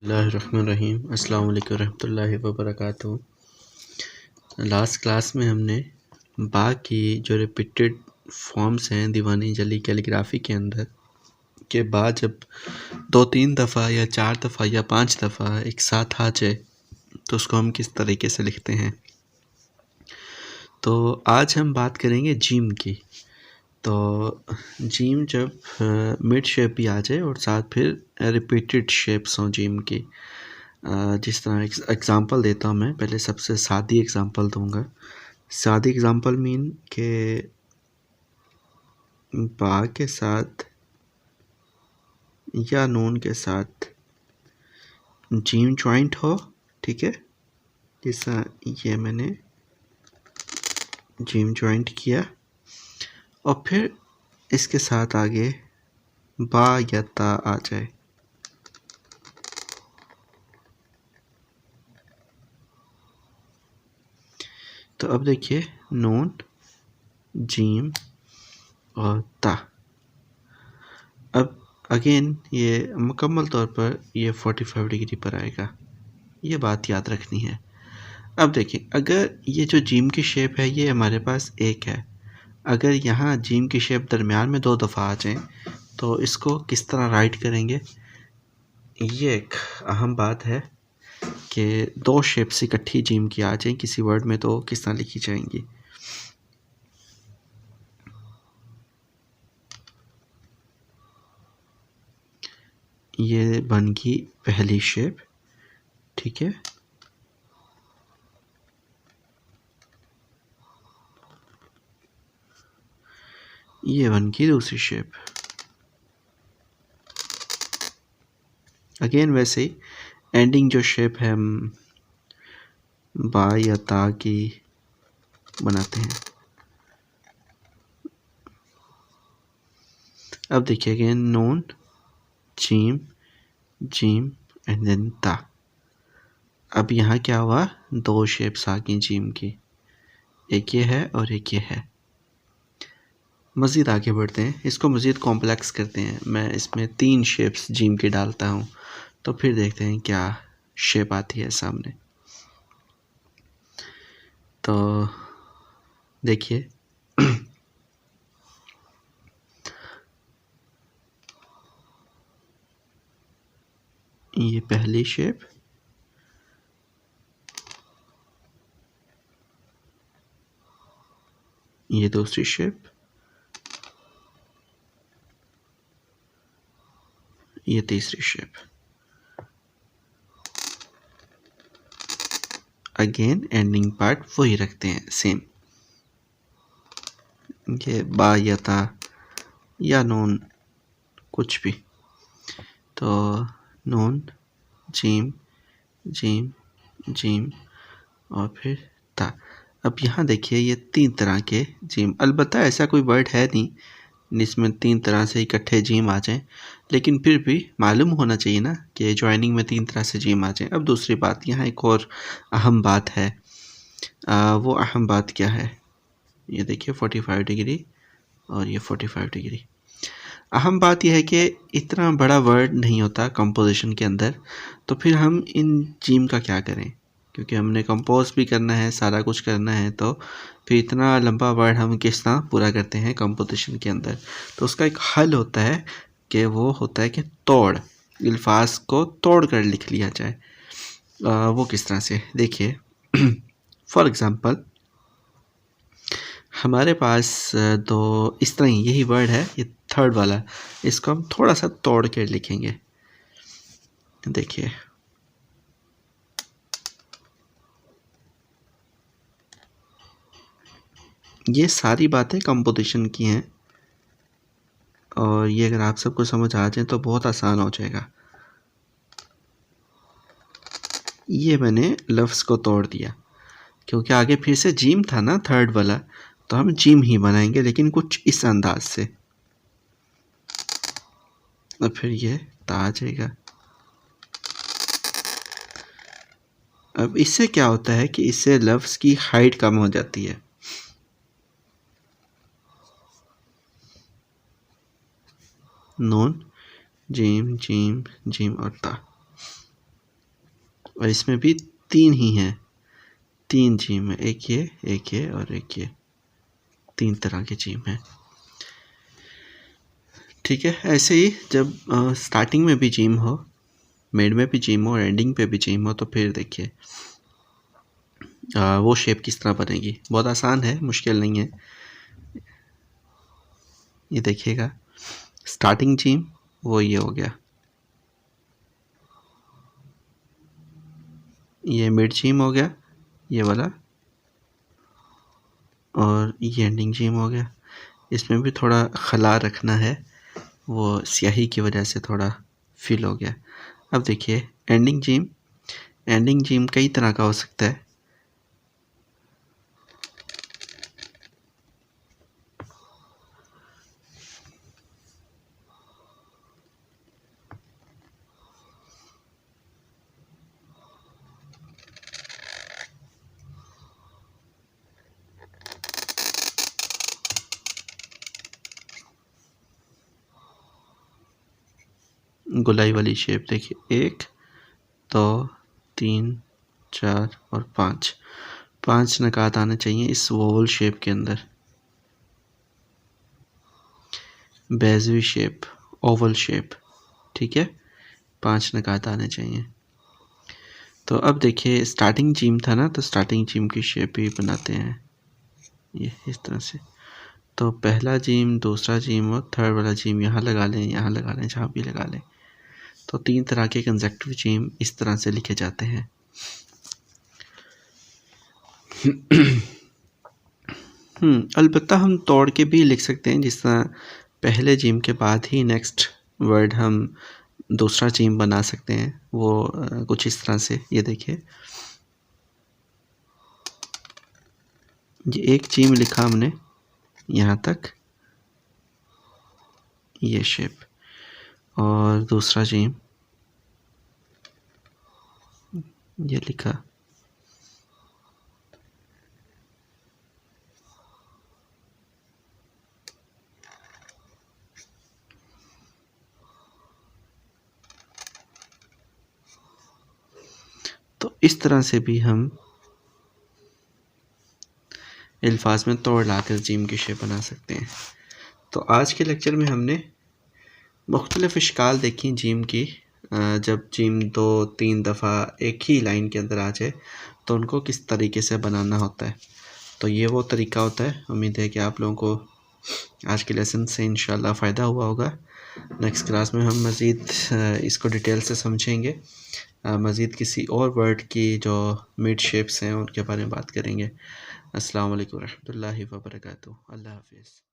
बिस्मिल्लाहिर्रहमानिर्रहीम। अस्सलाम वालेकुम रहमतुल्लाहि व बरकातुहू। लास्ट क्लास में हमने बा की जो रिपीटेड फॉर्म्स हैं दीवानी जली कैलीग्राफी के अंदर के बाद जब 2-3 दफ़ा या 4 दफ़ा या 5 दफ़ा एक साथ आ जाए तो उसको हम किस तरीके से लिखते हैं। तो आज हम बात करेंगे जीम की। तो जीम जब मिड शेप भी आ जाए और साथ फिर रिपीटेड शेप्स हों जीम की, जिस तरह एग्ज़ाम्पल देता हूँ मैं। पहले सबसे सादी एग्ज़ाम्पल दूंगा। सादी एग्ज़ाम्पल मीन के बा के साथ या नून के साथ जीम जॉइंट हो, ठीक है। जैसा ये मैंने जीम जॉइंट किया और फिर इसके साथ आगे बा या ता आ जाए। तो अब देखिए नून जीम और ता। अब अगेन ये मुकम्मल तौर पर ये 45 डिग्री पर आएगा, ये बात याद रखनी है। अब देखिए अगर ये जो जीम की शेप है ये हमारे पास एक है, अगर यहाँ जीम की शेप दरमियान में 2 दफ़ा आ जाए तो इसको किस तरह राइट करेंगे। ये एक अहम बात है कि 2 शेप्स इकट्ठी जीम की आ जाए किसी वर्ड में तो किस तरह लिखी जाएंगी। ये बन गई पहली शेप, ठीक है। ये बन गई दूसरी शेप। अगेन वैसे ही एंडिंग जो शेप है हम बा या ता की बनाते हैं। अब देखिए अगेन नून जीम जीम एंड देन ता। अब यहाँ क्या हुआ, 2 शेप्स आ गई जीम की, एक ये है और एक ये है। मज़ीद आगे बढ़ते हैं, इसको मज़ीद कॉम्प्लेक्स करते हैं। मैं इसमें 3 शेप्स जीम की डालता हूँ तो फिर देखते हैं क्या शेप आती है सामने। तो देखिए ये पहली शेप, ये दूसरी शेप, ये तीसरी शेप। अगेन एंडिंग पार्ट वही रखते हैं सेम। ये बा या ता या नून कुछ भी, तो नून जीम जीम जीम और फिर ता। अब यहाँ देखिए ये 3 तरह के जीम, अलबत्ता ऐसा कोई वर्ड है नहीं जिसमें 3 तरह से इकट्ठे जीम आ जाएं, लेकिन फिर भी मालूम होना चाहिए ना कि ज्वाइनिंग में 3 तरह से जीम आ जाएं। अब दूसरी बात, यहाँ एक और अहम बात है। वो अहम बात क्या है, ये देखिए 45 डिग्री और ये 45 डिग्री। अहम बात यह है कि इतना बड़ा वर्ड नहीं होता कंपोजिशन के अंदर, तो फिर हम इन जीम का क्या करें, क्योंकि हमने कंपोज भी करना है, सारा कुछ करना है, तो फिर इतना लंबा वर्ड हम किस तरह पूरा करते हैं कंपोजिशन के अंदर। तो उसका एक हल होता है कि वो होता है कि तोड़, अल्फाज को तोड़ कर लिख लिया जाए। वो किस तरह से देखिए फॉर एग्ज़ाम्पल हमारे पास दो इस तरह ही यही वर्ड है, ये थर्ड वाला, इसको हम थोड़ा सा तोड़ के लिखेंगे। देखिए ये सारी बातें कंपोजिशन की हैं और ये अगर आप सबको समझ आ जाए तो बहुत आसान हो जाएगा। ये मैंने लफ्ज़ को तोड़ दिया क्योंकि आगे फिर से जीम था ना थर्ड वाला, तो हम जीम ही बनाएंगे लेकिन कुछ इस अंदाज से। और फिर ये ता आ जाएगा। अब इससे क्या होता है कि इससे लफ्ज़ की हाइट कम हो जाती है। नून जीम जीम जीम और ता। और इसमें भी 3 ही हैं, 3 जीम है, एक ये और एक ये, 3 तरह के जीम हैं। ठीक है, ऐसे ही जब स्टार्टिंग में भी जीम हो, मिड में भी जीम हो और एंडिंग पे भी जीम हो, तो फिर देखिए वो शेप किस तरह बनेगी। बहुत आसान है, मुश्किल नहीं है। ये देखिएगा, स्टार्टिंग जीम वो ये हो गया, ये मिड जीम हो गया ये वाला, और ये एंडिंग जीम हो गया। इसमें भी थोड़ा खला रखना है, वो स्याही की वजह से थोड़ा फिल हो गया। अब देखिए एंडिंग जीम, एंडिंग जीम कई तरह का हो सकता है। गोलाई वाली शेप देखिए, 1 2 3 4 और 5, 5 नकात आने चाहिए इस ओवल शेप के अंदर। बेज़वी शेप, ओवल शेप, ठीक है, 5 नकात आने चाहिए। तो अब देखिए स्टार्टिंग जीम था ना, तो स्टार्टिंग जीम की शेप ही बनाते हैं ये इस तरह से। तो पहला जीम, दूसरा जीम और थर्ड वाला जीम यहाँ लगा लें, यहाँ लगा लें, जहाँ भी लगा लें। तो 3 तरह के कंसेक्यूटिव जीम इस तरह से लिखे जाते हैं। अलबत्ता हम तोड़ के भी लिख सकते हैं, जिस तरह पहले जीम के बाद ही नेक्स्ट वर्ड हम दूसरा जीम बना सकते हैं, वो कुछ इस तरह से। ये देखिए, ये एक जीम लिखा हमने यहाँ तक, ये शेप, और दूसरा जीम ये लिखा, तो इस तरह से भी हम अल्फाज में तोड़ लाकर जीम की शेप बना सकते हैं। तो आज के लेक्चर में हमने मुख्तलिफ इश्काल देखी जीम की। जब जीम 2-3 दफ़ा एक ही लाइन के अंदर आ जाए तो उनको किस तरीके से बनाना होता है। तो ये वो तरीका होता है। उम्मीद है कि आप लोगों को आज के लेसन से इंशाल्लाह फ़ायदा हुआ होगा। नेक्स्ट क्लास में हम मज़ीद इसको डिटेल से समझेंगे। मज़ीद किसी और वर्ड की जो मिड शेप्स हैं उनके बारे में बात करेंगे। अस्सलाम वालेकुम रहमतुल्लाहि व बरकातुहू। अल्लाह हाफ़िज़।